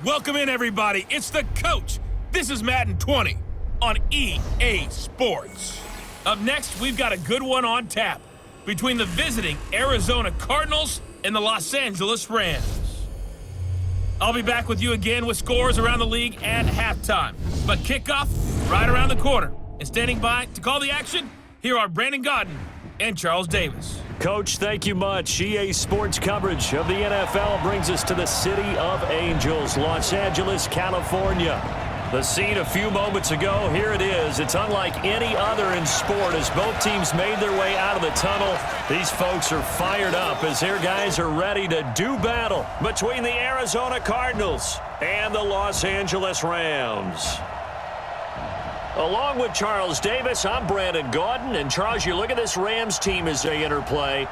Welcome in, everybody. It's the coach. This is Madden 20 on EA Sports. Up next, we've got a good one on tap between the visiting Arizona Cardinals and the Los Angeles Rams. I'll be back with you again with scores around the league at halftime. But kickoff right around the corner. And standing by to call the action, here are Brandon Godden and Charles Davis. Coach, thank you much. EA Sports coverage of the NFL brings us to the City of Angels, Los Angeles, California. The scene a few moments ago, here it is. It's unlike any other in sport as both teams made their way out of the tunnel. These folks are fired up as their guys are ready to do battle between the Arizona Cardinals and the Los Angeles Rams. Along with Charles Davis, I'm Brandon Gaudin. And Charles, you look at this Rams team as they interplay.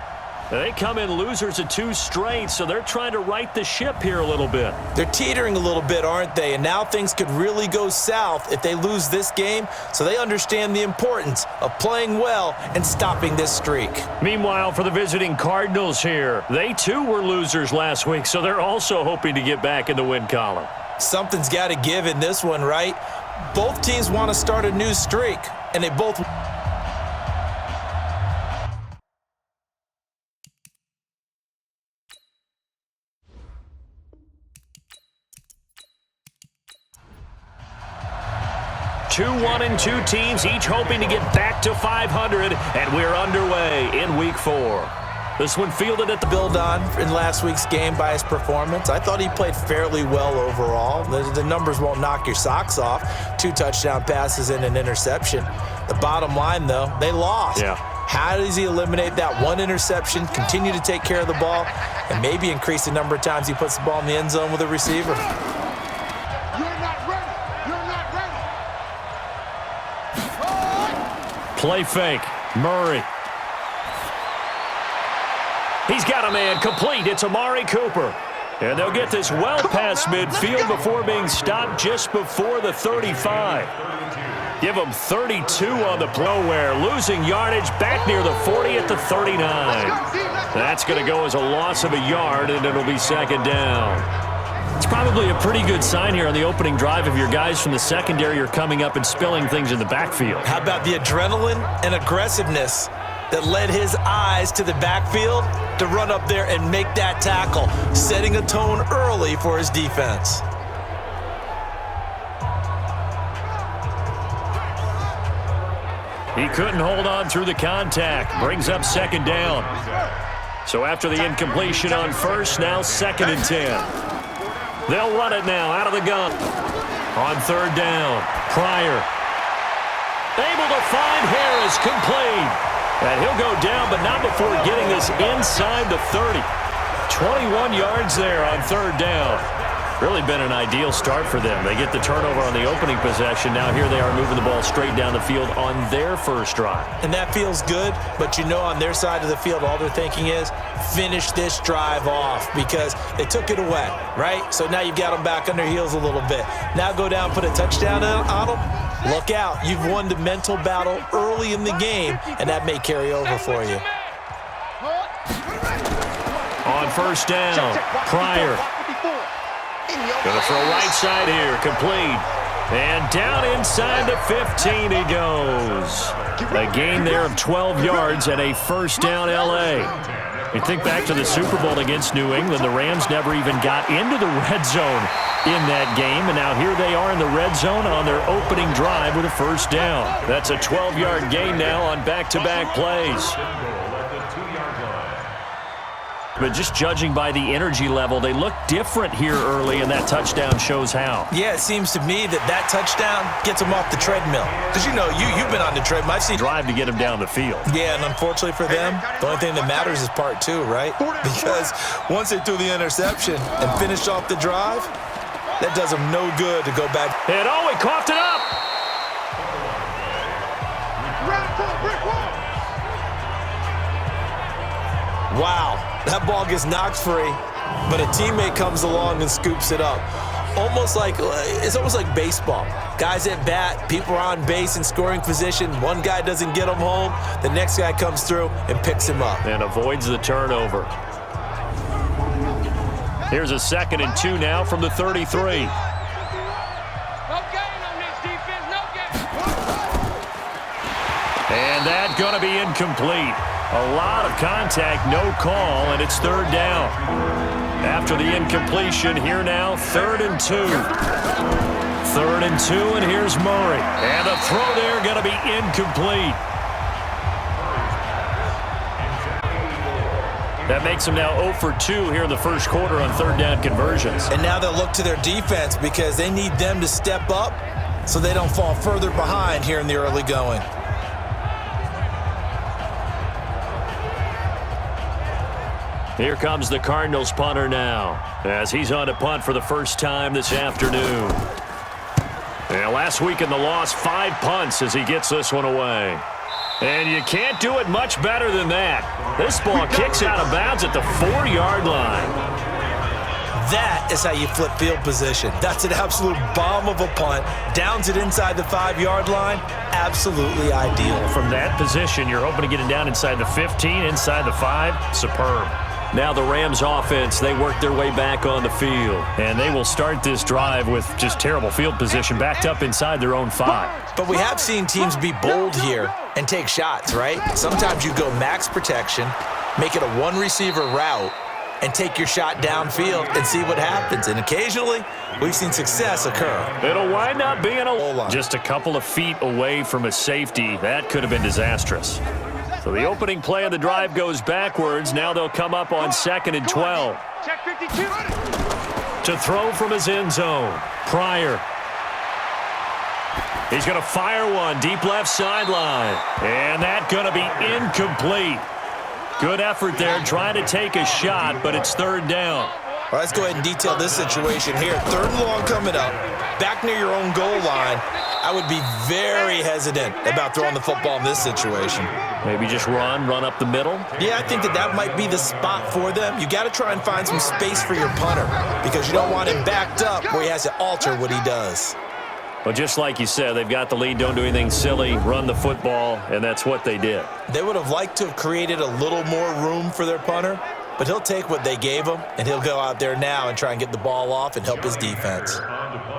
They come in losers of 2 straight, so they're trying to right the ship here a little bit. They're teetering a little bit, aren't they? And now things could really go south if they lose this game, so they understand the importance of playing well and stopping this streak. Meanwhile, for the visiting Cardinals here, they too were losers last week, so they're also hoping to get back in the win column. Something's got to give in this one, right? Both teams want to start a new streak, and they both... Two 1-2 teams, each hoping to get back to 500, and we're underway in Week 4. This one fielded at the build on in last week's game by his performance. I thought he played fairly well overall. The numbers won't knock your socks off. 2 touchdown passes and an interception. The bottom line, though, they lost. Yeah. How does he eliminate that 1 interception, continue to take care of the ball, and maybe increase the number of times he puts the ball in the end zone with a receiver? Play fake. Murray. He's got a man complete. It's Amari Cooper. And they'll get this well past midfield before being stopped just before the 35. Give them 32 on the play where losing yardage back near the 40 at the 39. That's going to go as a loss of a yard, and it'll be second down. It's probably a pretty good sign here on the opening drive if your guys from the secondary are coming up and spilling things in the backfield. How about the adrenaline and aggressiveness that led his eyes to the backfield to run up there and make that tackle, setting a tone early for his defense. He couldn't hold on through the contact. Brings up second down. So after the incompletion on first, now 2nd and 10. They'll run it now out of the gun. On 3rd down, Pryor. Able to find Harris, complete. And he'll go down, but not before getting this inside the 30. 21 yards there on 3rd down. Really been an ideal start for them. They get the turnover on the opening possession. Now here they are moving the ball straight down the field on their first drive. And that feels good, but you know on their side of the field, all they're thinking is finish this drive off because they took it away, right? So now you've got them back on their heels a little bit. Now go down, put a touchdown on them. Look out. You've won the mental battle early in the game, and that may carry over for you. On 1st down, Pryor. Going to throw right side here, complete. And down inside the 15 he goes. A gain there of 12 yards and a 1st down L.A. You think back to the Super Bowl against New England, the Rams never even got into the red zone in that game, and now here they are in the red zone on their opening drive with a 1st down. That's a 12-yard gain now on back-to-back plays. But just judging by the energy level, they look different here early, and that touchdown shows how. Yeah, it seems to me that touchdown gets them off the treadmill. Because, you know, you've been on the treadmill. I've seen drive to get them down the field. Yeah, and unfortunately for them, the only thing that matters is part 2, right? Because once they threw the interception and finished off the drive, that does them no good to go back. And oh, he coughed it up. Wow, that ball gets knocked free, but a teammate comes along and scoops it up. It's almost like baseball. Guys at bat, people are on base in scoring position. One guy doesn't get him home. The next guy comes through and picks him up. And avoids the turnover. Here's a 2nd and 2 now from the 33. And that's going to be incomplete. A lot of contact, no call, and it's 3rd down. After the incompletion, here now, 3rd and 2. 3rd and 2, and here's Murray. And the throw there going to be incomplete. That makes them now 0 for 2 here in the first quarter on 3rd down conversions. And now they'll look to their defense because they need them to step up so they don't fall further behind here in the early going. Here comes the Cardinals punter now as he's on to punt for the first time this afternoon. And last week in the loss, 5 punts as he gets this one away. And you can't do it much better than that. This ball kicks out of bounds at the 4-yard line. That is how you flip field position. That's an absolute bomb of a punt. Downs it inside the 5-yard line. Absolutely ideal. From that position, you're hoping to get it down inside the 15, inside the 5. Superb. Now the Rams offense, they work their way back on the field. And they will start this drive with just terrible field position backed up inside their own 5. But we have seen teams be bold here and take shots, right? Sometimes you go max protection, make it a 1-receiver route, and take your shot downfield and see what happens. And occasionally, we've seen success occur. It'll wind up being just a couple of feet away from a safety. That could have been disastrous. So the opening play of the drive goes backwards. Now they'll come up on 2nd and 12. Check 52. To throw from his end zone. Pryor. He's going to fire one deep left sideline. And that's going to be incomplete. Good effort there trying to take a shot, but it's 3rd down. Well, let's go ahead and detail this situation here. 3rd and long coming up. Back near your own goal line. I would be very hesitant about throwing the football in this situation. Maybe just run up the middle? Yeah, I think that might be the spot for them. You got to try and find some space for your punter because you don't want him backed up where he has to alter what he does. Well, just like you said, they've got the lead, don't do anything silly, run the football, and that's what they did. They would have liked to have created a little more room for their punter, but he'll take what they gave him, and he'll go out there now and try and get the ball off and help his defense.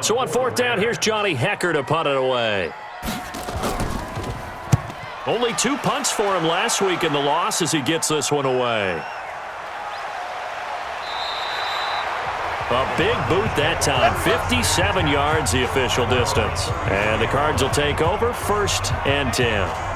So on 4th down, here's Johnny Hecker to punt it away. Only 2 punts for him last week in the loss as he gets this one away. A big boot that time, 57 yards the official distance. And the Cards will take over 1st and 10.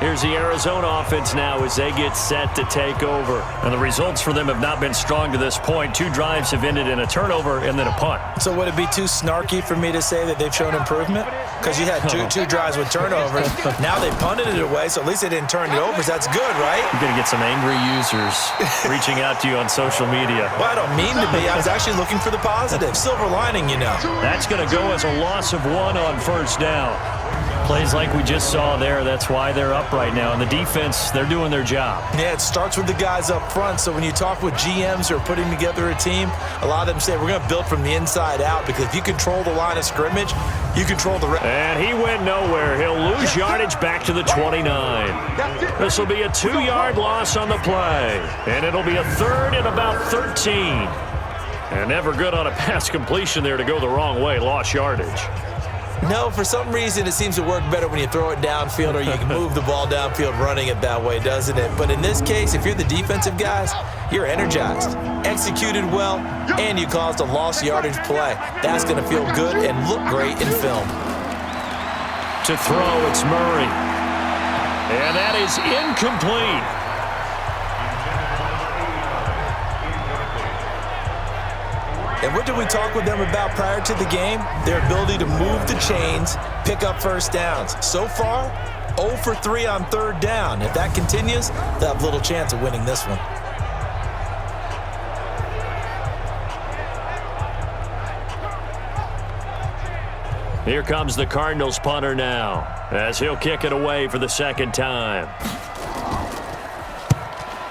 Here's the Arizona offense now as they get set to take over. And the results for them have not been strong to this point. 2 drives have ended in a turnover and then a punt. So would it be too snarky for me to say that they've shown improvement? Because you had two drives with turnovers. Now they punted it away, so at least they didn't turn it over. So that's good, right? You're going to get some angry users reaching out to you on social media. Well, I don't mean to be. I was actually looking for the positive. Silver lining, you know. That's going to go as a loss of 1 on 1st down. Plays like we just saw there, that's why they're up right now. And the defense, they're doing their job. Yeah, it starts with the guys up front. So when you talk with GMs who are putting together a team, a lot of them say we're going to build from the inside out because if you control the line of scrimmage, you control the rest. And he went nowhere. He'll lose yardage back to the 29. This will be a 2-yard loss on the play. And it'll be a 3rd and about 13. And never good on a pass completion there to go the wrong way. Lost yardage. No, for some reason it seems to work better when you throw it downfield or you can move the ball downfield running it that way, doesn't it? But in this case, if you're the defensive guys, you're energized, executed well, and you caused a lost yardage play. That's going to feel good and look great in film. To throw, it's Murray. And that is incomplete. And what did we talk with them about prior to the game? Their ability to move the chains, pick up 1st downs. So far, 0 for 3 on 3rd down. If that continues, they'll have little chance of winning this one. Here comes the Cardinals punter now as he'll kick it away for the 2nd time.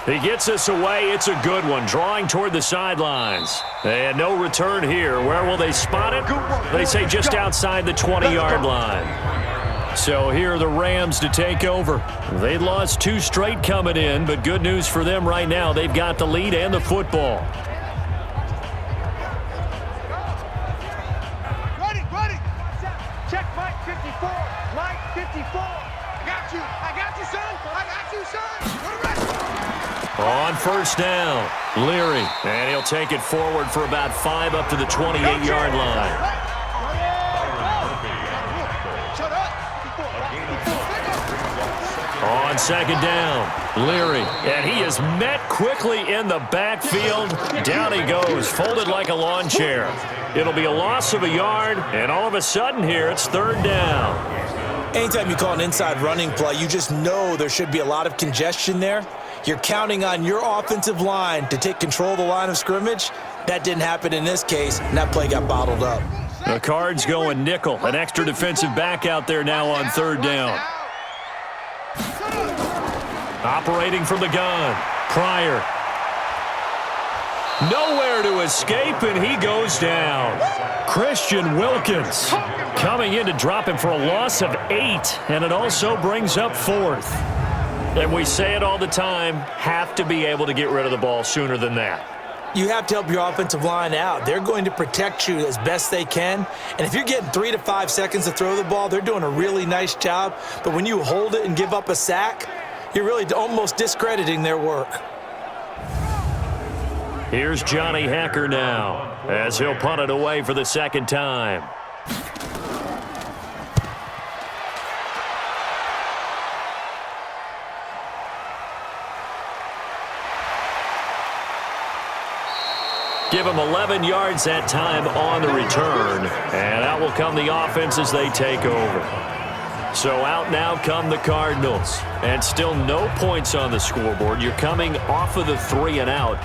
He gets this away. It's a good one. Drawing toward the sidelines. And no return here. Where will they spot it? They say just outside the 20-yard line. So here are the Rams to take over. They lost 2 straight coming in, but good news for them right now. They've got the lead and the football. 54. Mike, 54. I got you, son. I got you, son. On first down, Leary. And he'll take it forward for about 5 up to the 28-yard line. On second down, Leary. And he is met quickly in the backfield. Down he goes, folded like a lawn chair. It'll be a loss of a yard, and all of a sudden here, it's third down. Anytime you call an inside running play, you just know there should be a lot of congestion there. You're counting on your offensive line to take control of the line of scrimmage. That didn't happen in this case, and that play got bottled up. The Cards going nickel. An extra defensive back out there now on third down. Operating from the gun, Pryor. Nowhere to escape, and he goes down. Christian Wilkins coming in to drop him for a loss of 8, and it also brings up 4th. And we say it all the time, have to be able to get rid of the ball sooner than that. You have to help your offensive line out. They're going to protect you as best they can. And if you're getting 3 to 5 seconds to throw the ball, they're doing a really nice job. But when you hold it and give up a sack, you're really almost discrediting their work. Here's Johnny Hacker now, as he'll punt it away for the second time. Give him 11 yards that time on the return, and out will come the offense as they take over. So out now come the Cardinals, and still no points on the scoreboard. You're coming off of the 3 and out.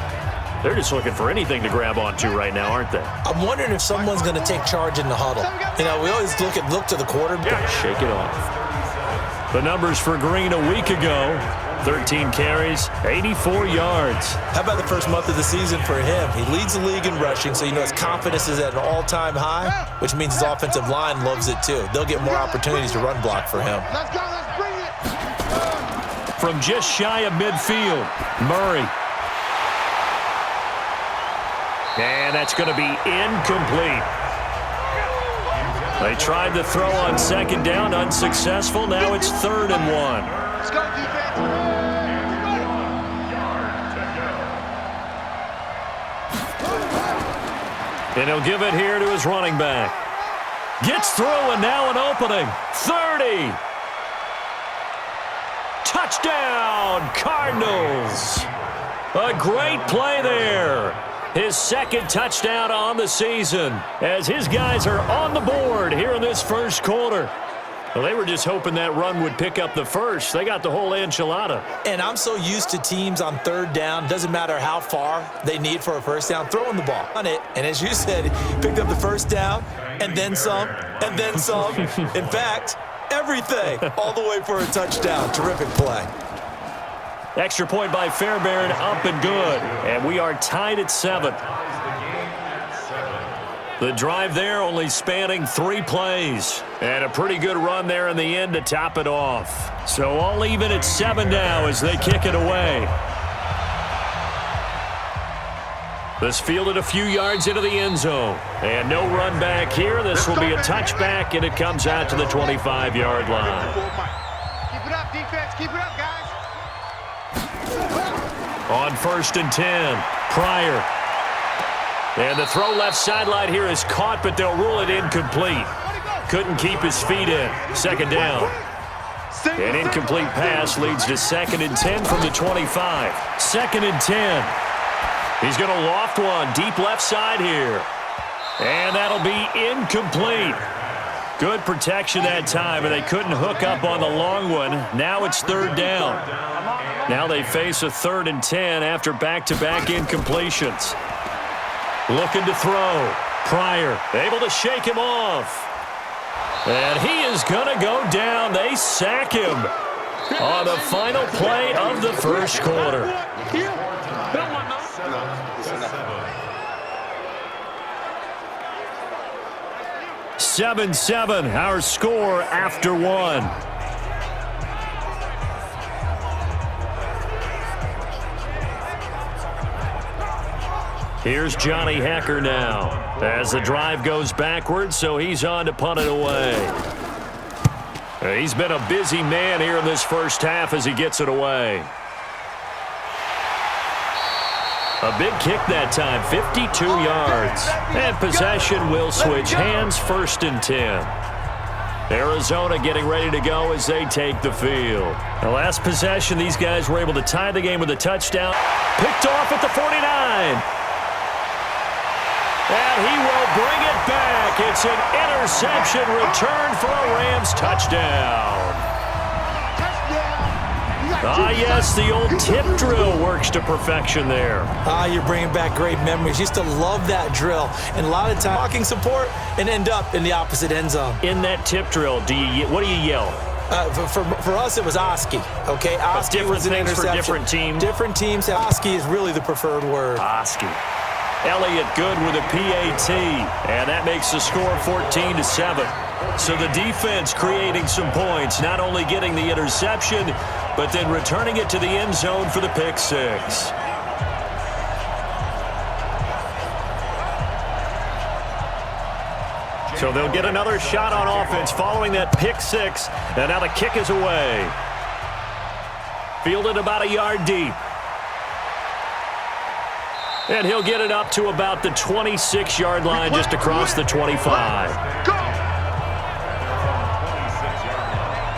They're just looking for anything to grab onto right now, aren't they? I'm wondering if someone's going to take charge in the huddle. You know, we always look to the quarterback. Shake it off. The numbers for Green a week ago, 13 carries, 84 yards. How about the first month of the season for him? He leads the league in rushing, so you know his confidence is at an all-time high, which means his offensive line loves it too. They'll get more opportunities to run block for him. Let's go. Let's bring it. From just shy of midfield, Murray. And that's going to be incomplete. They tried to throw on second down, unsuccessful. Now it's 3rd and 1. Let's go, defense. And he'll give it here to his running back. Gets through, and now an opening. 30. Touchdown, Cardinals. A great play there. His second touchdown on the season as his guys are on the board here in this first quarter. Well, they were just hoping that run would pick up the first. They got the whole enchilada. And I'm so used to teams on third down, doesn't matter how far they need for a first down, throwing the ball on it. And as you said, picked up the first down, and then some, and then some. In fact, everything, all the way for a touchdown. Terrific play. Extra point by Fairbairn, up and good. And we are tied at 7. The drive there only spanning 3 plays. And a pretty good run there in the end to top it off. So all even at 7 now as they kick it away. This fielded a few yards into the end zone. And no run back here. This will be a touchback, and it comes out to the 25-yard line. Keep it up, defense. Keep it up, guys. On 1st and 10, Pryor. And the throw left sideline here is caught, but they'll rule it incomplete. Couldn't keep his feet in. Second down. An incomplete pass leads to 2nd and 10 from the 25. 2nd and 10. He's going to loft one deep left side here. And that'll be incomplete. Good protection that time, and they couldn't hook up on the long one. Now it's 3rd down. Now they face a 3rd and 10 after back-to-back incompletions. Looking to throw. Pryor able to shake him off. And he is going to go down. They sack him on the final play of the first quarter. 7-7, our score after 1. Here's Johnny Hacker now as the drive goes backwards, so he's on to punt it away. He's been a busy man here in this first half as he gets it away. A big kick that time, 52 yards. And possession will switch hands, 1st and 10. Arizona getting ready to go as they take the field. The last possession, these guys were able to tie the game with a touchdown. Picked off at the 49. And he will bring it back. It's an interception return for a Rams touchdown. Ah, yes, the old tip drill works to perfection there. You're bringing back great memories. Used to love that drill. And a lot of time, blocking support and end up in the opposite end zone. In that tip drill, what do you yell? For us, it was Oski. Okay, Oski was an interception. For different teams. Different teams. Oski is really the preferred word. Oski. Elliott good with a PAT, and that makes the score 14-7. So the defense creating some points, not only getting the interception, but then returning it to the end zone for the pick six. So they'll get another shot on offense following that pick six, and now the kick is away. Fielded about a yard deep. And he'll get it up to about the 26-yard line, just across the 25. Go!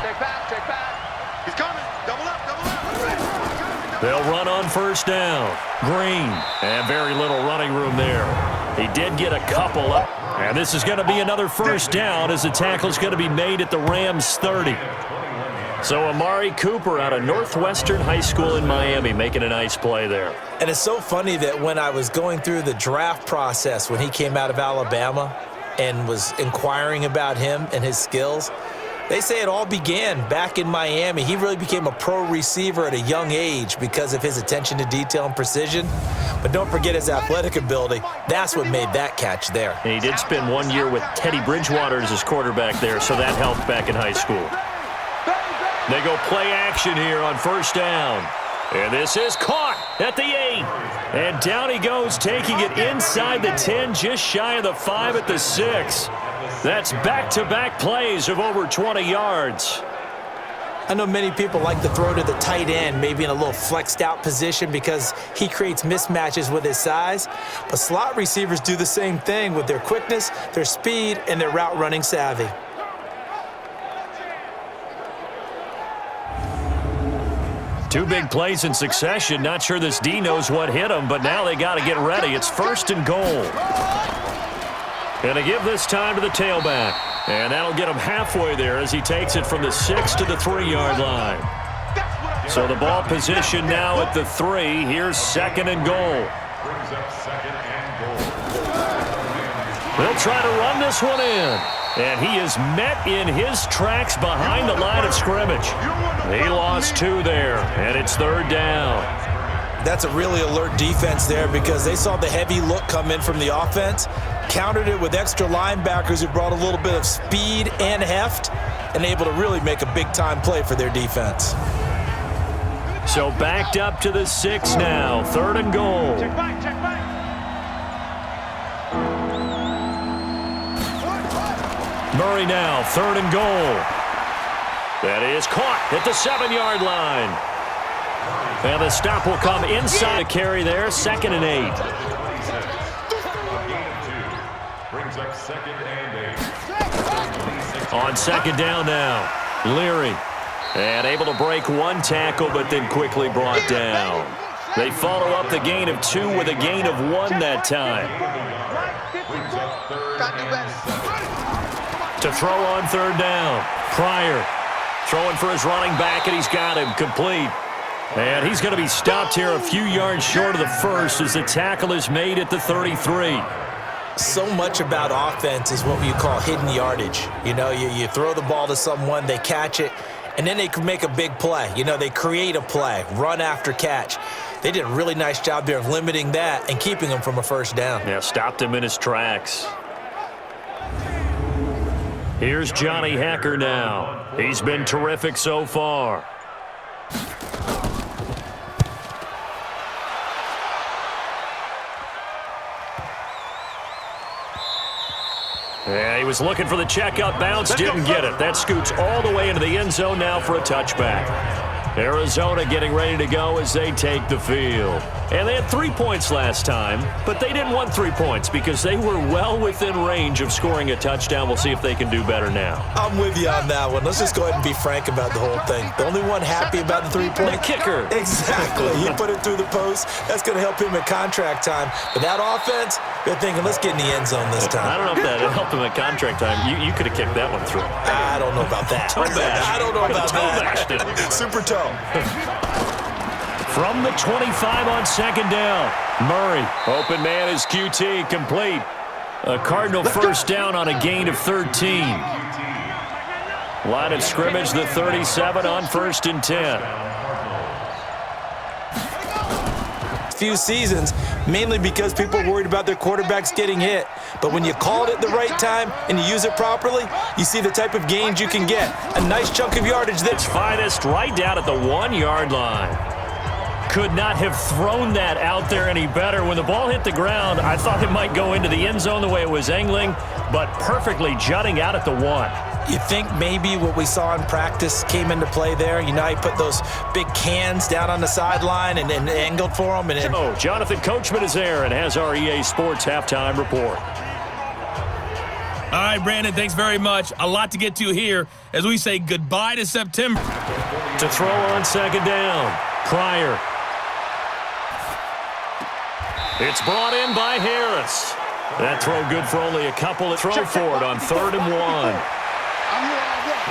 Check back. He's coming. Double up. They'll run on 1st down. Green. And very little running room there. He did get a couple up. And this is going to be another 1st down as the tackle's going to be made at the Rams 30. So Amari Cooper out of Northwestern High School in Miami making a nice play there. And it's so funny that when I was going through the draft process when he came out of Alabama and was inquiring about him and his skills, they say it all began back in Miami. He really became a pro receiver at a young age because of his attention to detail and precision. But don't forget his athletic ability. That's what made that catch there. And he did spend 1 year with Teddy Bridgewater as his quarterback there, so that helped back in high school. They go play action here on 1st down. And this is caught at the 8. And down he goes, taking it inside the 10, just shy of the 5 at the 6. That's back-to-back plays of over 20 yards. I know many people like to throw to the tight end, maybe in a little flexed out position because he creates mismatches with his size. But slot receivers do the same thing with their quickness, their speed, and their route running savvy. Two big plays in succession. Not sure this D knows what hit him, but now they got to get ready. It's 1st and goal. And to give this time to the tailback. And that'll get him halfway there as he takes it from the 6 to the 3-yard line. So the ball position now at the 3. Here's 2nd and goal. They'll try to run this one in. And he is met in his tracks behind the line of scrimmage. He lost 2 there, and it's 3rd down. That's a really alert defense there because they saw the heavy look come in from the offense, countered it with extra linebackers who brought a little bit of speed and heft, and able to really make a big-time play for their defense. So backed up to the 6 now, 3rd and goal. Check back. Murray now, 3rd and goal. That is caught at the 7-yard line. And the stop will come inside the carry there, 2nd and 8. Brings up 2nd and 8. On 2nd down now, Leary. And able to break 1 tackle, but then quickly brought down. They follow up the gain of 2 with a gain of 1 that time. To throw on 3rd down. Pryor throwing for his running back, and he's got him complete. And he's going to be stopped here a few yards short of the 1st as the tackle is made at the 33. So much about offense is what you call hidden yardage. You know, you throw the ball to someone, they catch it, and then they can make a big play. You know, they create a play, run after catch. They did a really nice job there of limiting that and keeping him from a 1st down. Yeah, stopped him in his tracks. Here's Johnny Hekker now. He's been terrific so far. Yeah, he was looking for the checkout bounce, didn't get it. That scoots all the way into the end zone now for a touchback. Arizona getting ready to go as they take the field. And they had 3 points last time, but they didn't want 3 points because they were well within range of scoring a touchdown. We'll see if they can do better now. I'm with you on that one. Let's just go ahead and be frank about the whole thing. The only one happy about the 3-point? The kicker. Exactly. He put it through the post. That's going to help him at contract time. But that offense, they're thinking, let's get in the end zone this time. I don't know if that helped him at contract time. You could have kicked that one through. I don't know about that. I don't know about that. Super toe. From the 25 on second down. Murray, open man is QT, complete. A Cardinal first down on a gain of 13. Line of scrimmage, the 37 on 1st and 10. Few seasons, mainly because people are worried about their quarterbacks getting hit. But when you call it at the right time and you use it properly, you see the type of gains you can get. A nice chunk of yardage that's finest right down at the 1-yard line. Could not have thrown that out there any better. When the ball hit the ground, I thought it might go into the end zone the way it was angling, but perfectly jutting out at the 1. You think maybe what we saw in practice came into play there? You know, he put those big cans down on the sideline and angled for them. Oh, Jonathan Coachman is there and has our EA Sports halftime report. All right, Brandon, thanks very much. A lot to get to here as we say goodbye to September. To throw on second down, Pryor. It's brought in by Harris. That throw good for only a couple to throw for it on 3rd and 1.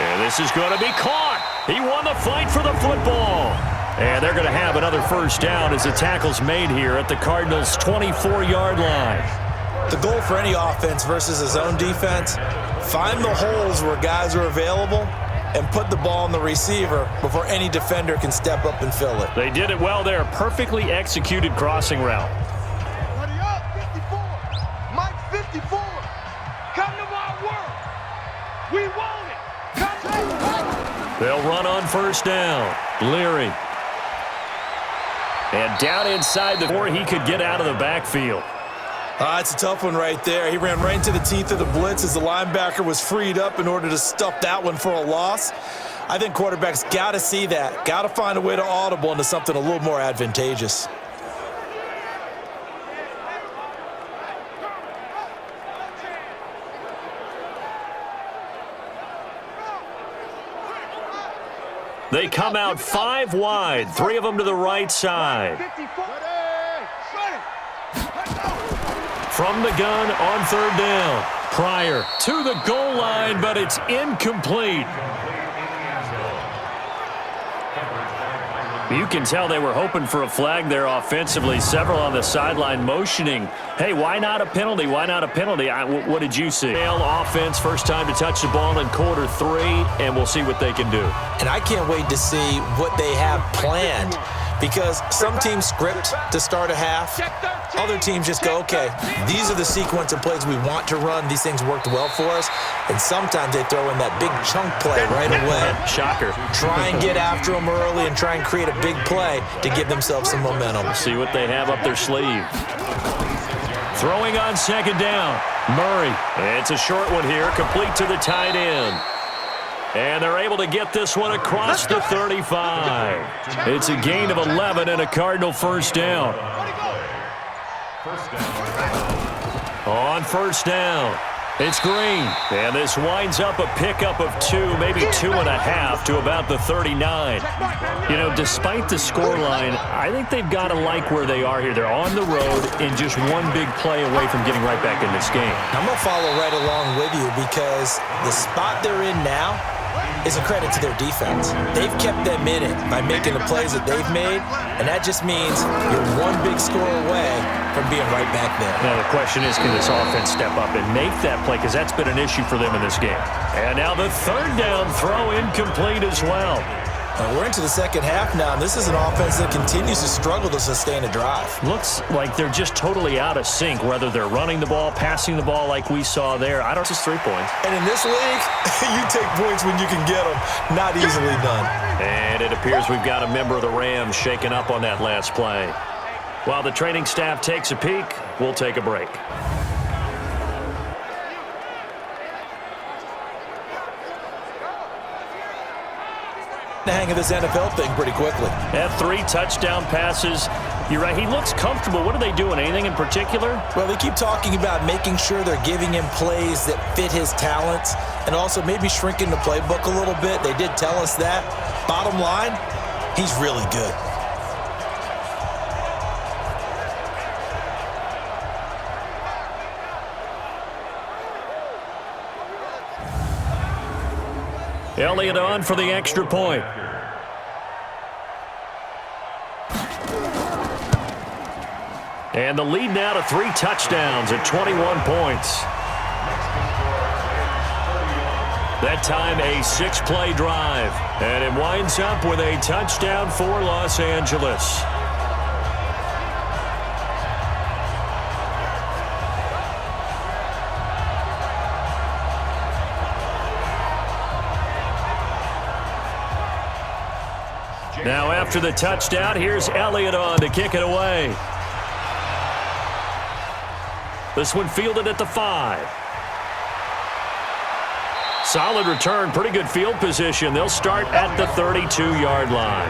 And this is going to be caught. He won the fight for the football. And they're going to have another first down as the tackle's made here at the Cardinals' 24-yard line. The goal for any offense versus his own defense, find the holes where guys are available and put the ball on the receiver before any defender can step up and fill it. They did it well there. Perfectly executed crossing route. Ready up, 54. Mike 54. Come to my work. We want it. Come to They'll run on first down. Leary. And down inside before he could get out of the backfield. It's a tough one right there. He ran right into the teeth of the blitz as the linebacker was freed up in order to stuff that one for a loss. I think quarterbacks got to see that. Got to find a way to audible into something a little more advantageous. They come out 5 wide, 3 of them to the right side. 54. From the gun on 3rd down. Pryor to the goal line, but it's incomplete. You can tell they were hoping for a flag there offensively. Several on the sideline motioning, hey, why not a penalty? Why not a penalty? What did you see? Offense, first time to touch the ball in quarter 3, and we'll see what they can do. And I can't wait to see what they have planned, because some teams script to start a half. Other teams just go, okay, these are the sequence of plays we want to run. These things worked well for us. And sometimes they throw in that big chunk play right away. Shocker. Try and get after them early and try and create a big play to give themselves some momentum. See what they have up their sleeve. Throwing on second down. Murray. It's a short one here, complete to the tight end. And they're able to get this one across the 35. It's a gain of 11 and a Cardinal first down. On first down, it's Green. And this winds up a pickup of 2, maybe 2.5 to about the 39. You know, despite the scoreline, I think they've got to like where they are here. They're on the road and just one big play away from getting right back in this game. I'm going to follow right along with you, because the spot they're in now is a credit to their defense. They've kept them in it by making the plays that they've made, and that just means you're one big score away from being right back there. Now the question is, can this offense step up and make that play, because that's been an issue for them in this game. And now the 3rd down throw incomplete as well. We're into the second half now, and this is an offense that continues to struggle to sustain a drive. Looks like they're just totally out of sync, whether they're running the ball, passing the ball like we saw there. I don't just 3 points. And in this league, you take points when you can get them. Not easily done. And it appears we've got a member of the Rams shaken up on that last play. While the training staff takes a peek, we'll take a break. The hang of this NFL thing pretty quickly. Had 3 touchdown passes. You're right, he looks comfortable. What are they doing? Anything in particular? Well, they keep talking about making sure they're giving him plays that fit his talents and also maybe shrinking the playbook a little bit. They did tell us that. Bottom line, he's really good. Elliott on for the extra point. And the lead now to 3 touchdowns at 21 points. That time a 6-play drive. And it winds up with a touchdown for Los Angeles. Now after the touchdown, here's Elliott on to kick it away. This one fielded at the 5. Solid return, pretty good field position. They'll start at the 32-yard line.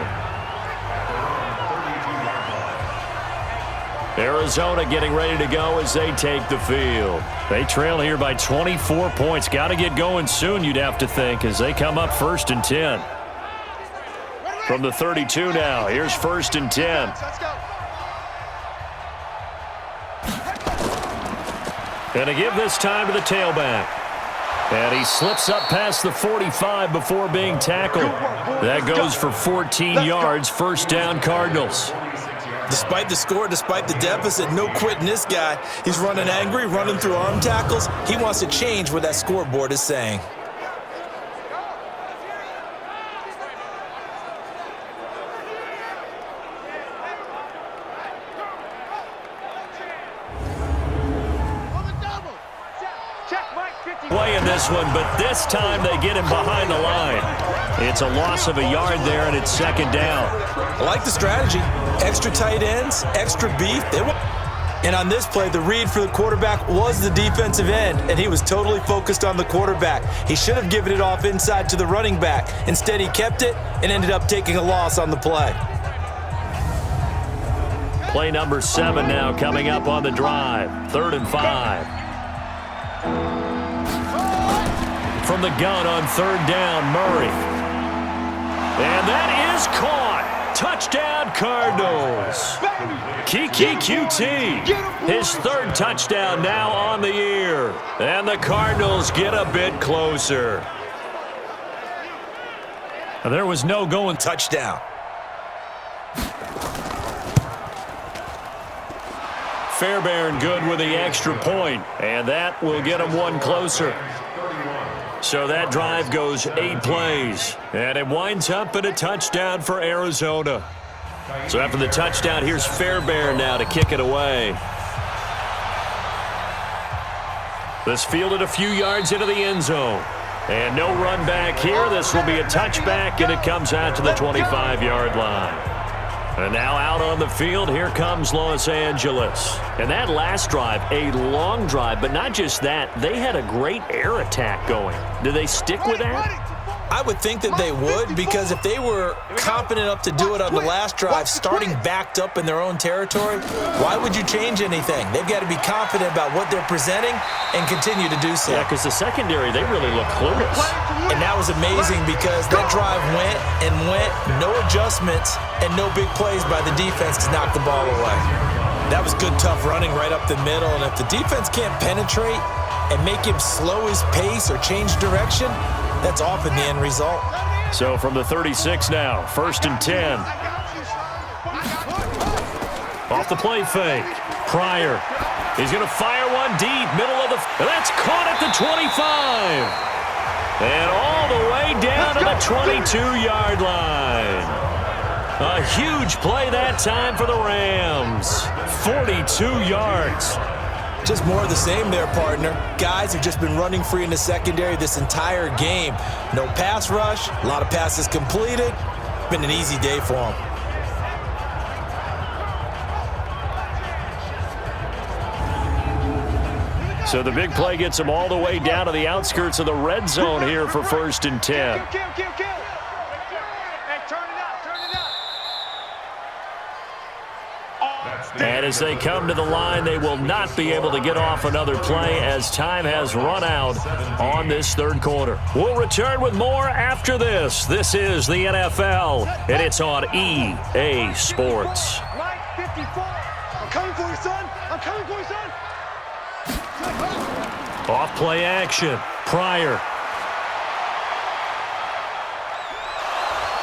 Arizona getting ready to go as they take the field. They trail here by 24 points. Got to get going soon, you'd have to think, as they come up 1st and 10. From the 32 now, here's 1st and 10. And to give this time to the tailback. And he slips up past the 45 before being tackled. That goes for 14 yards, 1st down Cardinals. Despite the score, despite the deficit, no quitting this guy. He's running angry, running through arm tackles. He wants to change what that scoreboard is saying. Way in this one, but this time they get him behind the line. It's a loss of a yard there, and it's 2nd down. I like the strategy. Extra tight ends, extra beef. And on this play, the read for the quarterback was the defensive end, and he was totally focused on the quarterback. He should have given it off inside to the running back. Instead, he kept it and ended up taking a loss on the play. Play number 7 now coming up on the drive. 3rd and 5. From the gun on 3rd down, Murray. And that is caught. Touchdown, Cardinals. Kiki QT. His 3rd touchdown now on the year. And the Cardinals get a bit closer. There was no going. Touchdown. Fairbairn good with the extra point, and that will get him 1 closer. So that drive goes 8 plays, and it winds up at a touchdown for Arizona. So after the touchdown, here's Fairbairn now to kick it away. This fielded a few yards into the end zone. And no run back here. This will be a touchback, and it comes out to the 25-yard line. And now out on the field, here comes Los Angeles. And that last drive, a long drive, but not just that. They had a great air attack going. Do they stick with that? I would think that they would, because if they were confident enough to do it on the last drive, starting backed up in their own territory, why would you change anything? They've got to be confident about what they're presenting and continue to do so. Yeah, because the secondary, they really look clueless. And that was amazing because that drive went and went, no adjustments, and no big plays by the defense to knock the ball away. That was good, tough running right up the middle, and if the defense can't penetrate and make him slow his pace or change direction, that's often the end result. So from the 36 now, 1st and 10. Off the play fake. Pryor. He's going to fire one deep, middle of the... That's caught at the 25. And all the way down to the 22-yard line. A huge play that time for the Rams. 42 yards. Just more of the same there, partner. Guys have just been running free in the secondary this entire game. No pass rush, a lot of passes completed. Been an easy day for them. So the big play gets them all the way down to the outskirts of the red zone here for 1st and 10. And as they come to the line, they will not be able to get off another play as time has run out on this third quarter. We'll return with more after this. This is the NFL, and it's on EA Sports. Mike 54. I'm coming for you, son. I'm coming for you, son. Off play action. Pryor.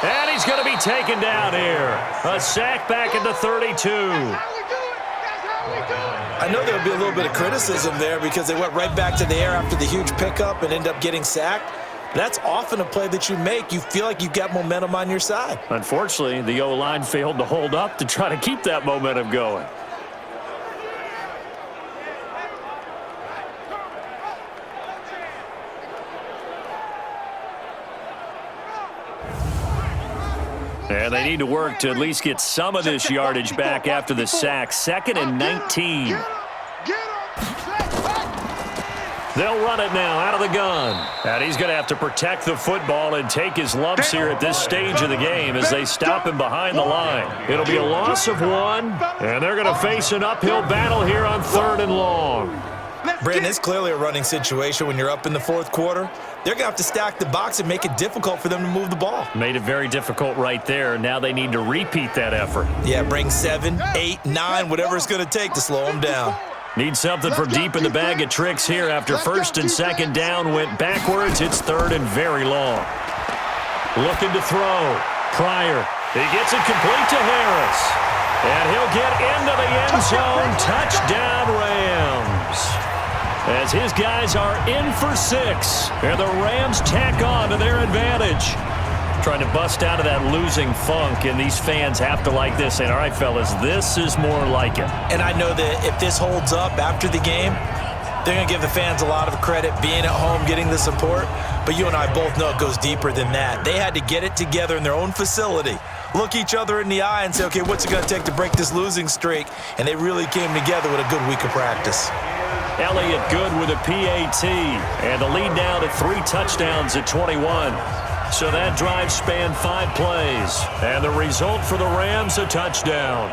And he's going to be taken down here. A sack back at the 32. That's how we do it. That's how we do it. I know there'll be a little bit of criticism there because they went right back to the air after the huge pickup and end up getting sacked. That's often a play that you make. You feel like you've got momentum on your side. Unfortunately, the O-line failed to hold up to try to keep that momentum going. And they need to work to at least get some of this yardage back after the sack. 2nd and 19. Get him. They'll run it now out of the gun. And he's going to have to protect the football and take his lumps here at this stage of the game as they stop him behind the line. It'll be a loss of 1, and they're going to face an uphill battle here on 3rd and long. Brandon, it's clearly a running situation when you're up in the fourth quarter. They're going to have to stack the box and make it difficult for them to move the ball. Made it very difficult right there. Now they need to repeat that effort. Yeah, bring 7, 8, 9, whatever it's going to take to slow them down. Need something from deep in the bag of tricks here after 1st and 2nd down went backwards. It's 3rd and very long. Looking to throw. Pryor. He gets it complete to Harris. And he'll get into the end zone. Touchdown, Rams. As his guys are in for 6. And the Rams tack on to their advantage. Trying to bust out of that losing funk, and these fans have to like this. And all right, fellas, this is more like it. And I know that if this holds up after the game, they're going to give the fans a lot of credit being at home, getting the support. But you and I both know it goes deeper than that. They had to get it together in their own facility, look each other in the eye and say, okay, what's it going to take to break this losing streak? And they really came together with a good week of practice. Elliott good with a PAT, and the lead now to 3 touchdowns at 21. So that drive spanned 5 plays, and the result for the Rams, a touchdown.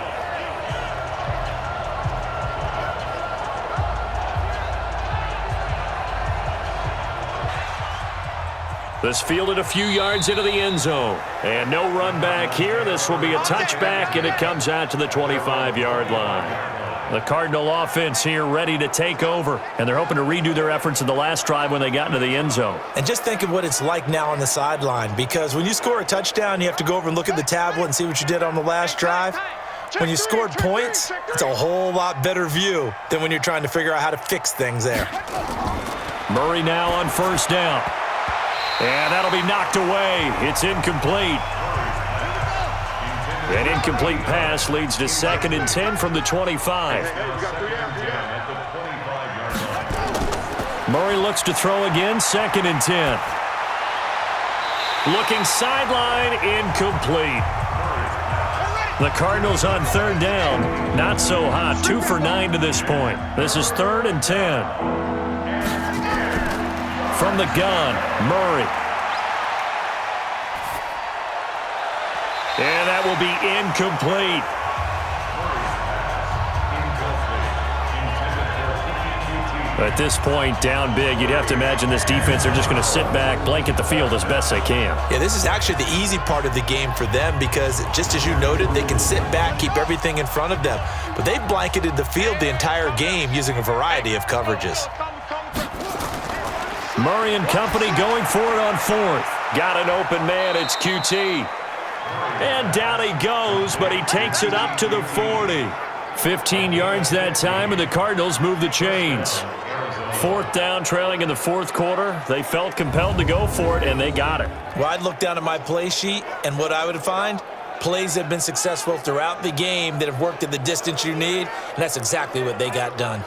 This fielded a few yards into the end zone, and no run back here. This will be a touchback, and it comes out to the 25-yard line. The Cardinal offense here ready to take over, and they're hoping to redo their efforts in the last drive when they got into the end zone. And just think of what it's like now on the sideline, because when you score a touchdown, you have to go over and look at the tablet and see what you did on the last drive. When you scored points, it's a whole lot better view than when you're trying to figure out how to fix things there. Murray now on 1st down. And that'll be knocked away. It's incomplete. An incomplete pass leads to 2nd and 10 from the 25. Murray looks to throw again, 2nd and 10. Looking sideline, incomplete. The Cardinals on 3rd down. Not so hot, 2 for 9 to this point. This is 3rd and 10. From the gun, Murray. And that will be incomplete. At this point, down big, you'd have to imagine this defense are just going to sit back, blanket the field as best they can. Yeah, this is actually the easy part of the game for them because, just as you noted, they can sit back, keep everything in front of them. But they've blanketed the field the entire game using a variety of coverages. Murray and company going for it on 4th. Got an open man, it's QT. And down he goes, but he takes it up to the 40. 15 yards that time, and the Cardinals move the chains. 4th down, trailing in the 4th quarter. They felt compelled to go for it, and they got it. Well, I'd look down at my play sheet, and what I would find, plays that have been successful throughout the game that have worked at the distance you need, and that's exactly what they got done.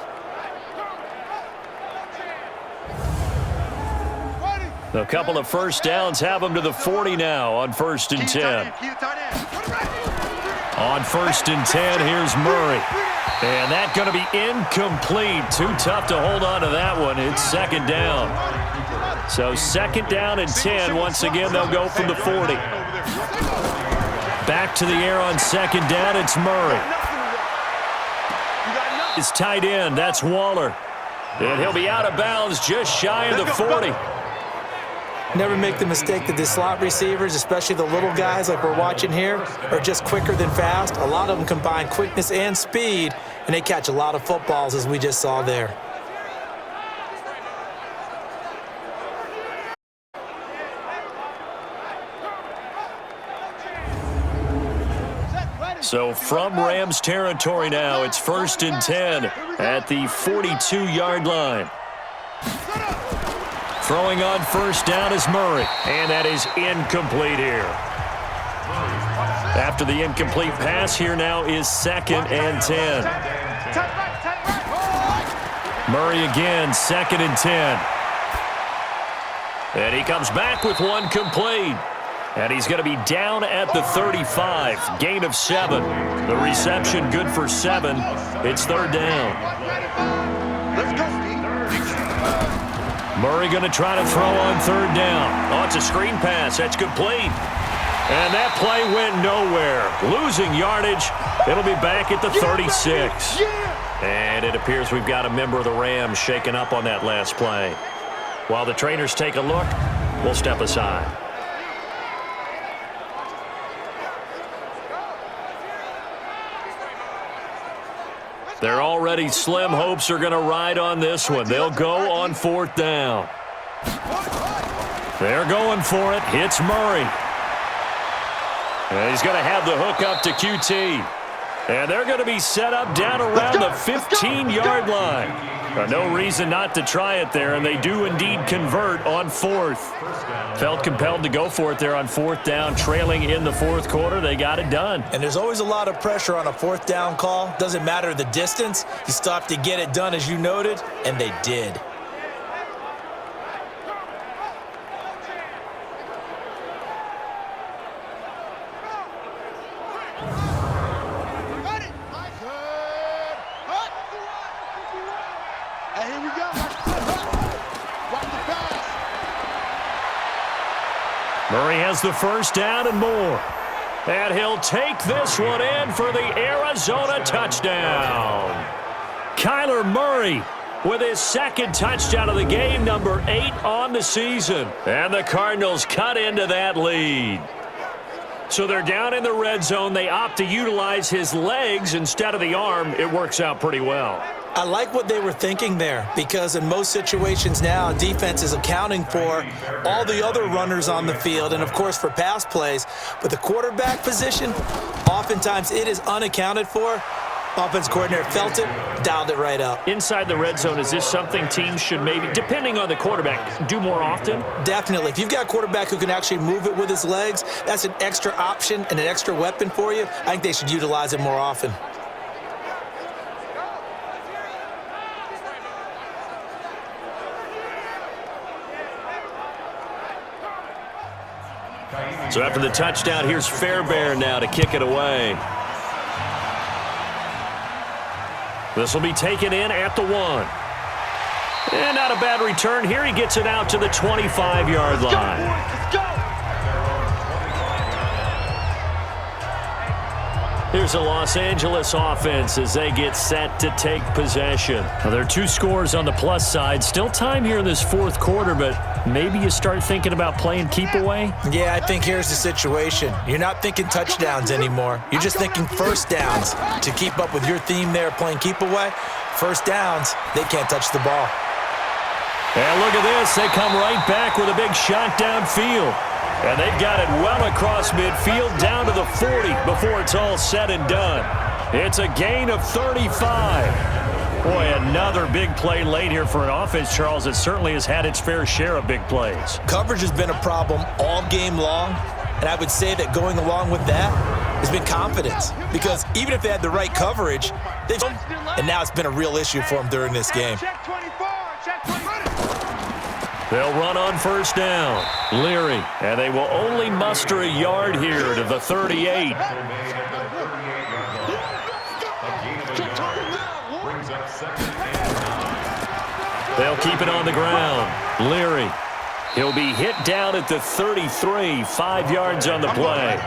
A couple of 1st downs have them to the 40 now on 1st and 10. On 1st and 10, here's Murray. And that's going to be incomplete. Too tough to hold on to that one. It's 2nd down. So 2nd down and 10. Once again, they'll go from the 40. Back to the air on 2nd down. It's Murray. His tight end, that's Waller. And he'll be out of bounds just shy of the 40. Never make the mistake that the slot receivers, especially the little guys like we're watching here, are just quicker than fast. A lot of them combine quickness and speed, and they catch a lot of footballs, as we just saw there. So from Rams territory now, it's 1st and 10 at the 42-yard line. Throwing on first down is Murray, and that is incomplete here. After the incomplete pass, here now is 2nd and 10. Murray again, 2nd and 10. And he comes back with one complete. And he's going to be down at the 35, gain of 7. The reception good for 7. It's 3rd down. Let's go, Steve. Murray going to try to throw on 3rd down. Oh, it's a screen pass. That's complete. And that play went nowhere. Losing yardage. It'll be back at the 36. And it appears we've got a member of the Rams shaken up on that last play. While the trainers take a look, we'll step aside. They're already slim hopes are going to ride on this one. They'll go on 4th down. They're going for it. Hits Murray. And he's going to have the hook up to QT. And they're going to be set up down around the 15-yard line. No reason not to try it there, and they do indeed convert on 4th. Felt compelled to go for it there on 4th down, trailing in the 4th quarter. They got it done. And there's always a lot of pressure on a 4th down call. Doesn't matter the distance. You still have to get it done, as you noted, and they did. Murray has the first down and more. And he'll take this one in for the Arizona touchdown. Kyler Murray with his 2nd touchdown of the game, number 8 on the season. And the Cardinals cut into that lead. So they're down in the red zone. They opt to utilize his legs instead of the arm. It works out pretty well. I like what they were thinking there, because in most situations now, defense is accounting for all the other runners on the field and, of course, for pass plays. But the quarterback position, oftentimes it is unaccounted for. Offense coordinator felt it, dialed it right up. Inside the red zone, is this something teams should maybe, depending on the quarterback, do more often? Definitely. If you've got a quarterback who can actually move it with his legs, that's an extra option and an extra weapon for you. I think they should utilize it more often. So after the touchdown, here's Fairbairn now to kick it away. This will be taken in at the 1. And not a bad return here. He gets it out to the 25-yard line. Let's go. Here's the Los Angeles offense as they get set to take possession. Now, there are 2 scores on the plus side. Still time here in this 4th quarter, but maybe you start thinking about playing keep away? Yeah, I think here's the situation. You're not thinking touchdowns anymore. You're just thinking first downs. To keep up with your theme there, playing keep away, first downs, they can't touch the ball. And look at this. They come right back with a big shot downfield. And they've got it well across midfield down to the 40 before it's all said and done. It's a gain of 35. Boy, another big play late here for an offense, Charles, that certainly has had its fair share of big plays. Coverage has been a problem all game long, and I would say that going along with that has been confidence. Because even if they had the right coverage, and now it's been a real issue for them during this game. Check 24. Check 24. They'll run on first down. Leary, and they will only muster a yard here to the 38. They'll keep it on the ground. Leary, he'll be hit down at the 33, 5 yards on the play.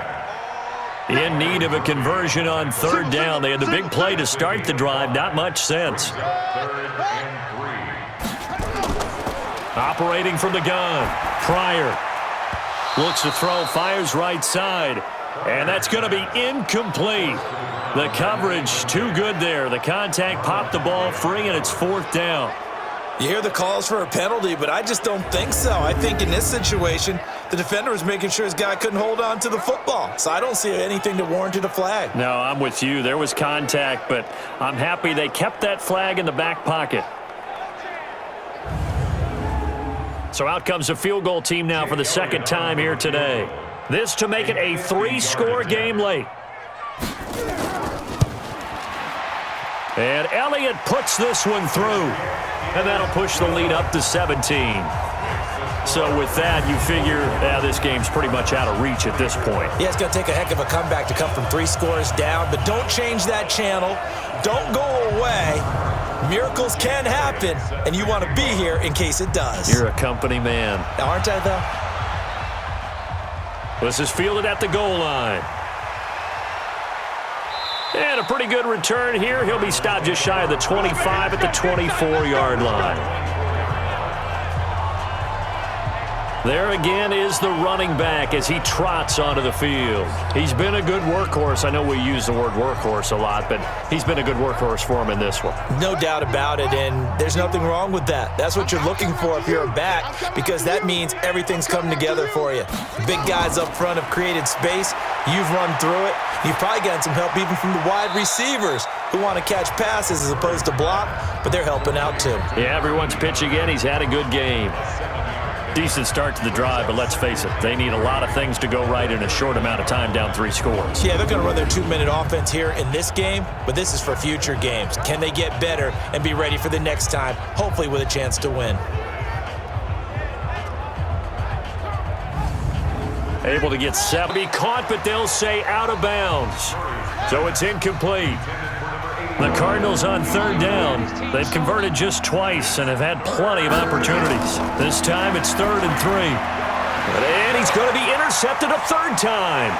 In need of a conversion on third down. They had the big play to start the drive. Not much sense. 3rd and 3. Operating from the gun. Pryor looks to throw, fires right side. And that's going to be incomplete. The coverage too good there. The contact popped the ball free, and it's 4th down. You hear the calls for a penalty, but I just don't think so. I think in this situation, the defender was making sure his guy couldn't hold on to the football. So I don't see anything that warranted a flag. No, I'm with you. There was contact, but I'm happy they kept that flag in the back pocket. So out comes a field goal team now for the second time here today. This to make it a 3-score game late. And Elliott puts this one through. And that'll push the lead up to 17. So with that, you figure this game's pretty much out of reach at this point. Yeah, it's going to take a heck of a comeback to come from 3 scores down, but don't change that channel. Don't go away. Miracles can happen, and you want to be here in case it does. You're a company man. Aren't I, though? This is fielded at the goal line. And a pretty good return here. He'll be stopped just shy of the 25 at the 24-yard line. There again is the running back as he trots onto the field. He's been a good workhorse. I know we use the word workhorse a lot, but he's been a good workhorse for him in this one. No doubt about it, and there's nothing wrong with that. That's what you're looking for if you're a back, because that means everything's coming together for you. The big guys up front have created space. You've run through it. You've probably gotten some help even from the wide receivers who want to catch passes as opposed to block, but they're helping out too. Yeah, everyone's pitching in. He's had a good game. Decent start to the drive, but let's face it, they need a lot of things to go right in a short amount of time down 3 scores. Yeah, they're going to run their 2-minute offense here in this game, but this is for future games. Can they get better and be ready for the next time, hopefully with a chance to win? Able to get 7. Be caught, but they'll say out of bounds. So it's incomplete. The Cardinals on 3rd down. They've converted just twice and have had plenty of opportunities. This time it's 3rd and 3. And he's going to be intercepted a 3rd time.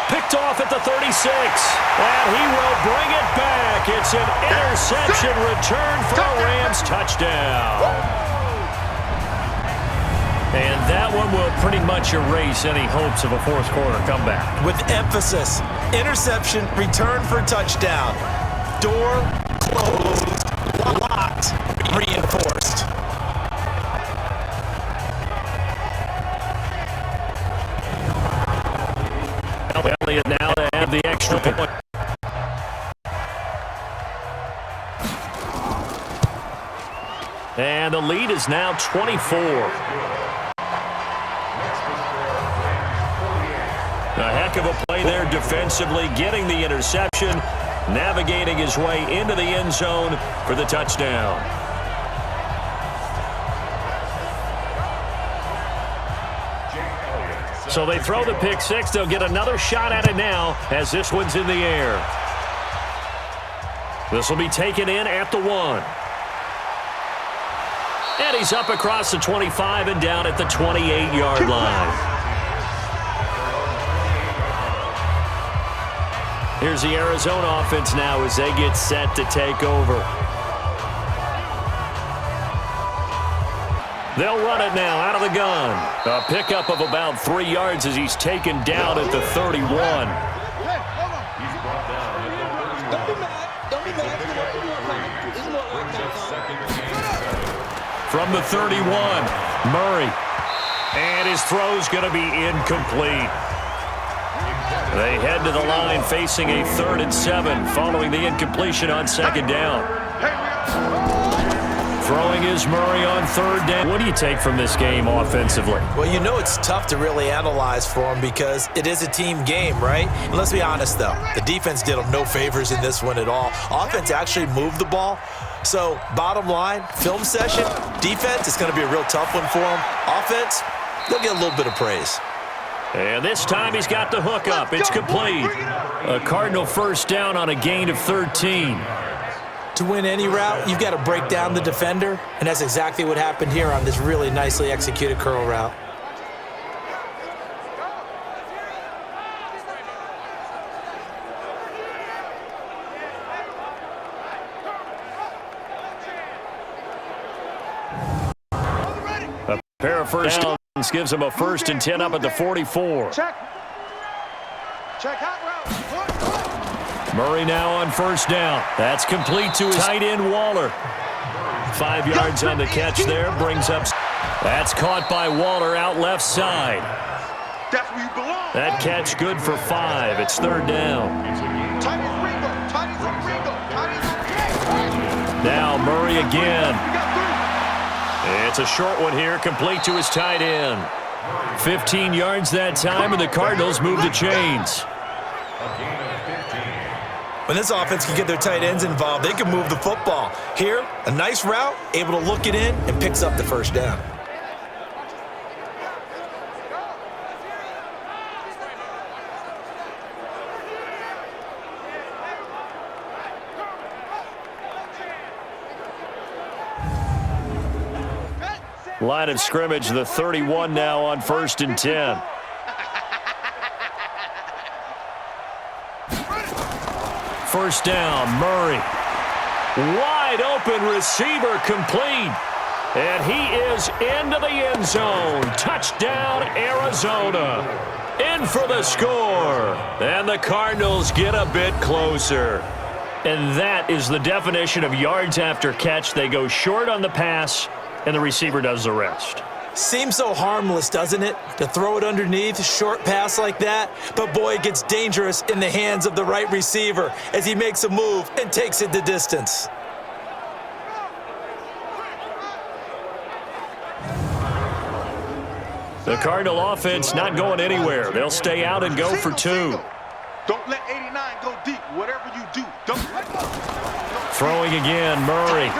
Picked off at the 36. And he will bring it back. It's an interception return for a Rams touchdown. And that one will pretty much erase any hopes of a 4th quarter comeback. With emphasis, interception, return for touchdown. Door closed, locked, reinforced. Elliott now to have the extra point. And the lead is now 24. A heck of a play there defensively, getting the interception, navigating his way into the end zone for the touchdown. So they throw the pick 6. They'll get another shot at it now as this one's in the air. This will be taken in at the 1. And he's up across the 25 and down at the 28-yard line. Here's the Arizona offense now as they get set to take over. They'll run it now out of the gun. A pickup of about 3 yards as he's taken down at the 31. He's brought down at the 31. Don't be mad. From the 31, Murray. And his throw's going to be incomplete. They head to the line facing a 3rd and 7 following the incompletion on 2nd down. Throwing is Murray on 3rd down. What do you take from this game offensively? Well, you know it's tough to really analyze for them because it is a team game, right? And let's be honest, though. The defense did them no favors in this one at all. Offense actually moved the ball. So, bottom line, film session, defense, it's going to be a real tough one for them. Offense, they'll get a little bit of praise. And this time he's got the hook up. It's complete. A Cardinal 1st down on a gain of 13. To win any route, you've got to break down the defender, and that's exactly what happened here on this really nicely executed curl route. A pair of first downs gives him a 1st and 10 up at the 44. Check out route. Murray now on 1st down. That's complete to his tight end, Waller. 5 yards on the catch there, brings up. That's caught by Waller out left side. That's where you belong. That catch good for 5. It's 3rd down. Now Murray again. It's a short one here, complete to his tight end. 15 yards that time, and the Cardinals move the chains. When this offense can get their tight ends involved, they can move the football. Here, a nice route, able to look it in, and picks up the 1st down. Line of scrimmage, the 31 now on 1st and 10. First down, Murray. Wide open receiver complete. And he is into the end zone. Touchdown, Arizona. In for the score. And the Cardinals get a bit closer. And that is the definition of yards after catch. They go short on the pass, and the receiver does the rest. Seems so harmless, doesn't it? To throw it underneath, a short pass like that. But boy, it gets dangerous in the hands of the right receiver as he makes a move and takes it the distance. The Cardinal offense not going anywhere. They'll stay out and go for 2. Don't let 89 go deep. Whatever you do, don't. Throwing again, Murray.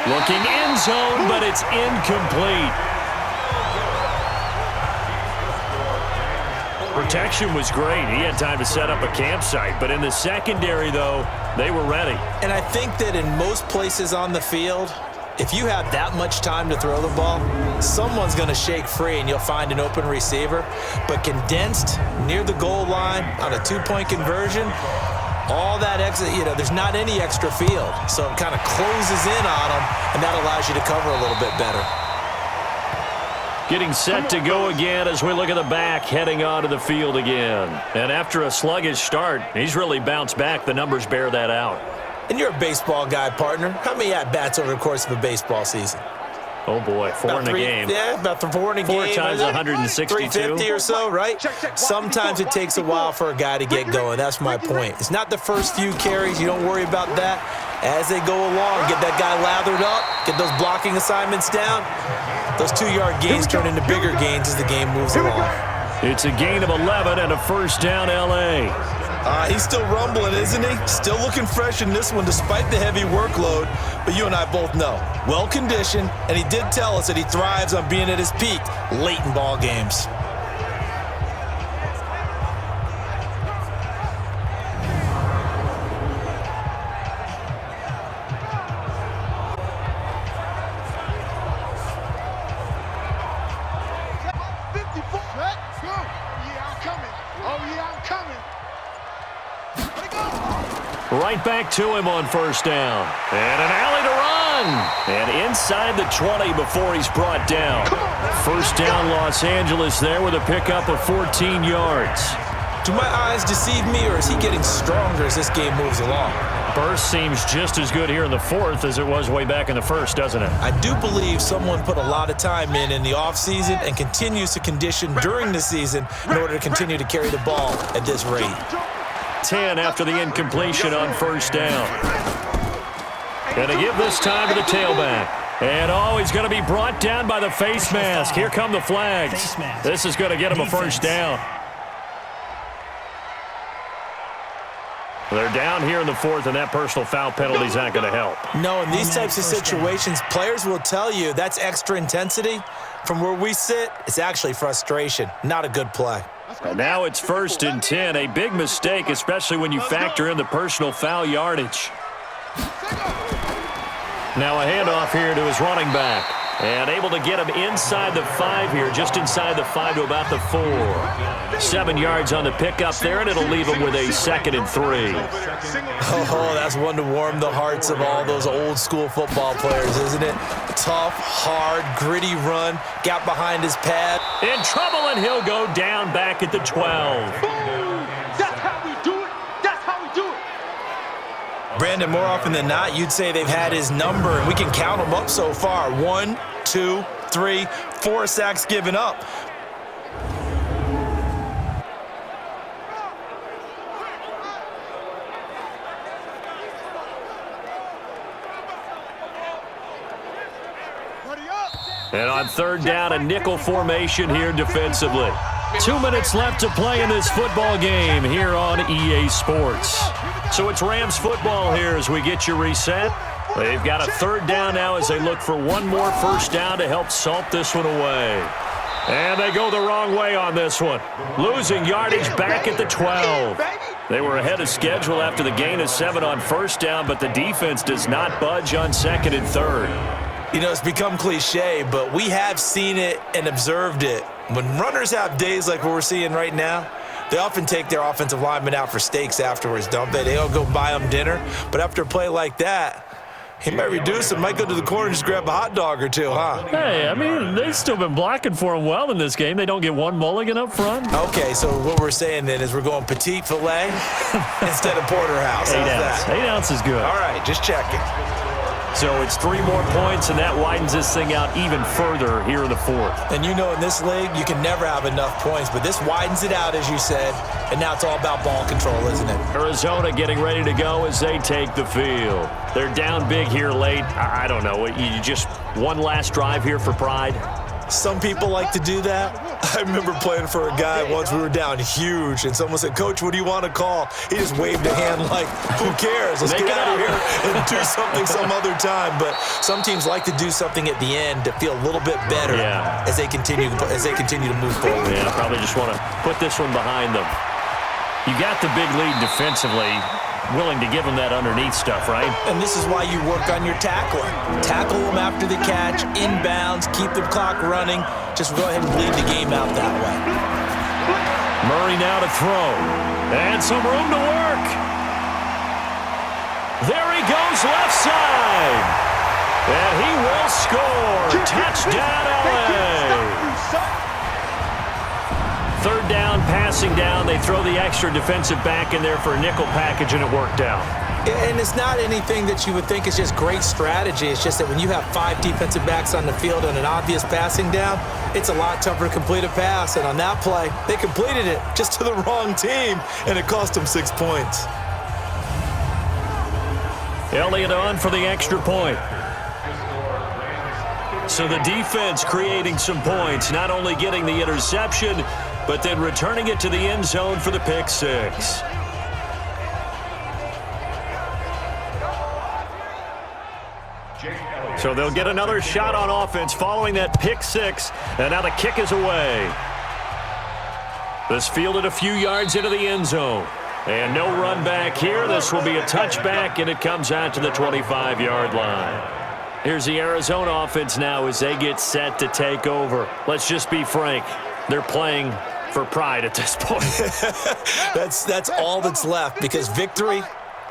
Looking end zone, but it's incomplete. Protection was great. He had time to set up a campsite. But in the secondary, though, they were ready. And I think that in most places on the field, if you have that much time to throw the ball, someone's going to shake free and you'll find an open receiver. But condensed near the goal line on a 2-point conversion, all that extra, there's not any extra field. So it kind of closes in on them, and that allows you to cover a little bit better. Getting set to go again as we look at the back, heading onto the field again. And after a sluggish start, he's really bounced back. The numbers bear that out. And you're a baseball guy, partner. How many at-bats over the course of a baseball season? Oh, boy, 4 in a game. Yeah, about 4 in a game. 4 times 162. 350 or so, right? Sometimes it takes a while for a guy to get going. That's my point. It's not the first few carries. You don't worry about that. As they go along, get that guy lathered up, get those blocking assignments down. Those 2-yard gains turn into bigger gains as the game moves along. It's a gain of 11 and a 1st down, L.A. He's still rumbling, isn't he? Still looking fresh in this one despite the heavy workload. But you and I both know, well-conditioned, and he did tell us that he thrives on being at his peak late in ball games. Right back to him on 1st down. And an alley to run. And inside the 20 before he's brought down. 1st down, Los Angeles there with a pickup of 14 yards. Do my eyes deceive me, or is he getting stronger as this game moves along? Burst seems just as good here in the 4th as it was way back in the 1st, doesn't it? I do believe someone put a lot of time in the offseason and continues to condition during the season in order to continue to carry the ball at this rate. 10 after the incompletion on 1st down. Gonna give this time to the tailback. And he's going to be brought down by the face mask. Here come the flags. This is going to get him a 1st down. They're down here in the 4th, and that personal foul penalty is not going to help. No, in these types of situations, players will tell you that's extra intensity. From where we sit, it's actually frustration. Not a good play. And now it's 1st and 10. A big mistake, especially when you factor in the personal foul yardage. Now a handoff here to his running back. And able to get him inside the 5 here, just inside the 5 to about the 4. 7 yards on the pickup there, and it'll leave him with a 2nd and 3. Oh, that's one to warm the hearts of all those old school football players, isn't it? Tough, hard, gritty run, got behind his pad. In trouble, and he'll go down back at the 12. That's how we do it. That's how we do it. Brandon, more often than not, you'd say they've had his number, and we can count them up so far. 1, 2, 3, 4 sacks given up. And on 3rd down, a nickel formation here defensively. 2 minutes left to play in this football game here on EA Sports. So it's Rams football here as we get you reset. They've got a 3rd down now as they look for one more first down to help salt this one away. And they go the wrong way on this one. Losing yardage back at the 12. They were ahead of schedule after the gain of 7 on first down, but the defense does not budge on 2nd and 3rd. You know, it's become cliche, but we have seen it and observed it. When runners have days like what we're seeing right now, they often take their offensive linemen out for steaks afterwards, don't they? They all go buy them dinner. But after a play like that, he might reduce it, might go to the corner and just grab a hot dog or two, huh? Hey, I mean, they've still been blocking for him well in this game. They don't get one mulligan up front. Okay, so what we're saying then is we're going petite filet instead of porterhouse. 8 How's ounce. that? 8 ounce is good. All right, just checking. So it's 3 more points, and that widens this thing out even further here in the 4th. And you know in this league, you can never have enough points, but this widens it out, as you said, and now it's all about ball control, isn't it? Arizona getting ready to go as they take the field. They're down big here late. I don't know. You just one last drive here for pride? Some people like to do that. I remember playing for a guy once. We were down huge, and someone said, "Coach, what do you want to call?" He just waved a hand like, "Who cares? Let's get out of here and do something some other time." But some teams like to do something at the end to feel a little bit better as they continue to move forward. Yeah, probably just want to put this one behind them. You got the big lead defensively. Willing to give them that underneath stuff, right? And this is why you work on your tackling. Tackle them after the catch, inbounds, keep the clock running. Just go ahead and bleed the game out that way. Murray now to throw. And some room to work. There he goes left side. And he will score. Touchdown, LA. 3rd down, passing down. They throw the extra defensive back in there for a nickel package, and it worked out. And it's not anything that you would think is just great strategy. It's just that when you have 5 defensive backs on the field on an obvious passing down, it's a lot tougher to complete a pass. And on that play, they completed it just to the wrong team, and it cost them 6 points. Elliott on for the extra point. So the defense creating some points, not only getting the interception, but then returning it to the end zone for the pick 6. So they'll get another shot on offense following that pick 6, and now the kick is away. This fielded a few yards into the end zone. And no run back here. This will be a touchback, and it comes out to the 25-yard line. Here's the Arizona offense now as they get set to take over. Let's just be frank. They're playing for pride at this point. That's all that's left, because victory,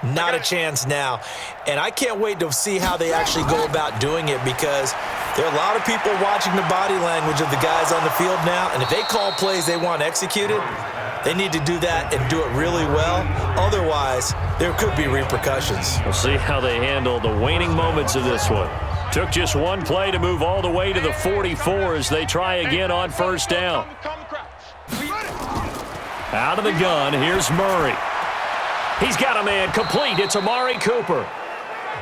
not a chance now. And I can't wait to see how they actually go about doing it, because there are a lot of people watching the body language of the guys on the field now, and if they call plays they want executed, they need to do that and do it really well. Otherwise, there could be repercussions. We'll see how they handle the waning moments of this one. Took just one play to move all the way to the 44 as they try again on first down. Out of the gun, here's Murray. He's got a man complete. It's Amari Cooper.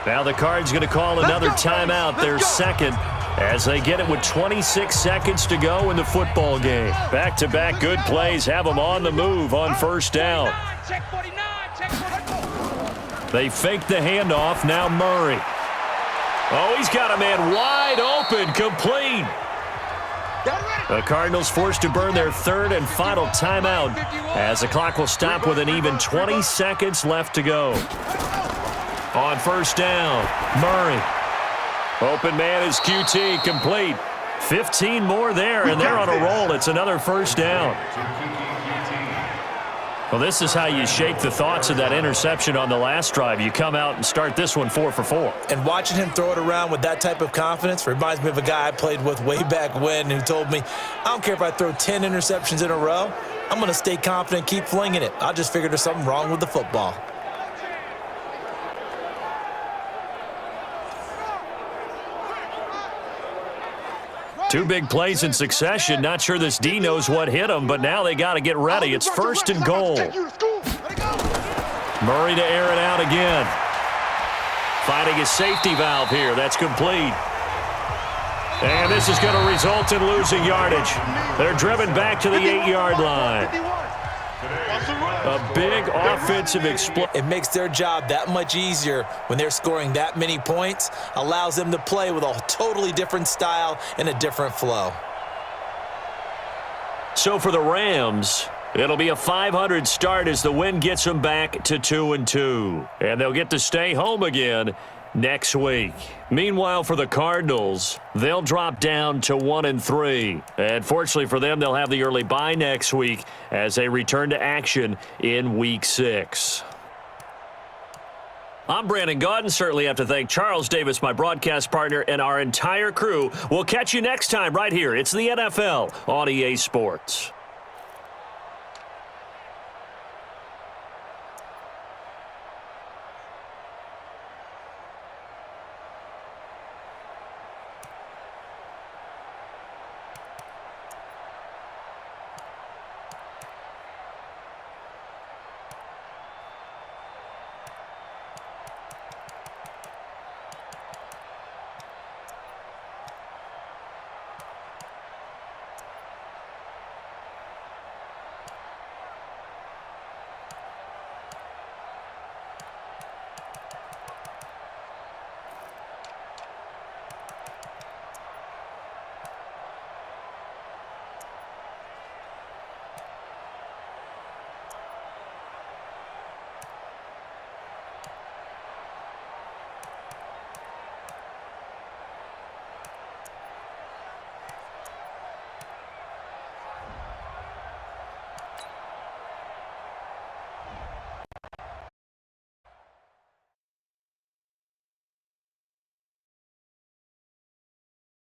Now the Cards going to call another timeout, their second, as they get it with 26 seconds to go in the football game. Back-to-back good plays have them on the move on first down. They fake the handoff. Now Murray. Oh, he's got a man wide open, complete. The Cardinals forced to burn their 3rd and final timeout as the clock will stop with an even 20 seconds left to go. On first down, Murray. Open man is QT, complete. 15 more there, and they're on a roll. It's another first down. Well, this is how you shake the thoughts of that interception on the last drive. You come out and start this one 4 for 4. And watching him throw it around with that type of confidence reminds me of a guy I played with way back when who told me, I don't care if I throw 10 interceptions in a row, I'm going to stay confident, keep flinging it. I just figured there's something wrong with the football. Two big plays in succession. Not sure this D knows what hit him, but now they got to get ready. It's first and goal. Murray to air it out again. Finding his safety valve here. That's complete. And this is going to result in losing yardage. They're driven back to the 8-yard line. A big offensive explosion. It makes their job that much easier when they're scoring that many points, allows them to play with a totally different style and a different flow. So for the Rams, it'll be a 500 start as the win gets them back to 2-2. And they'll get to stay home again next week. Meanwhile, for the Cardinals, they'll drop down to 1-3. And fortunately for them, they'll have the early bye next week as they return to action in Week 6. I'm Brandon Gaudin. Certainly have to thank Charles Davis, my broadcast partner, and our entire crew. We'll catch you next time right here. It's the NFL on EA Sports.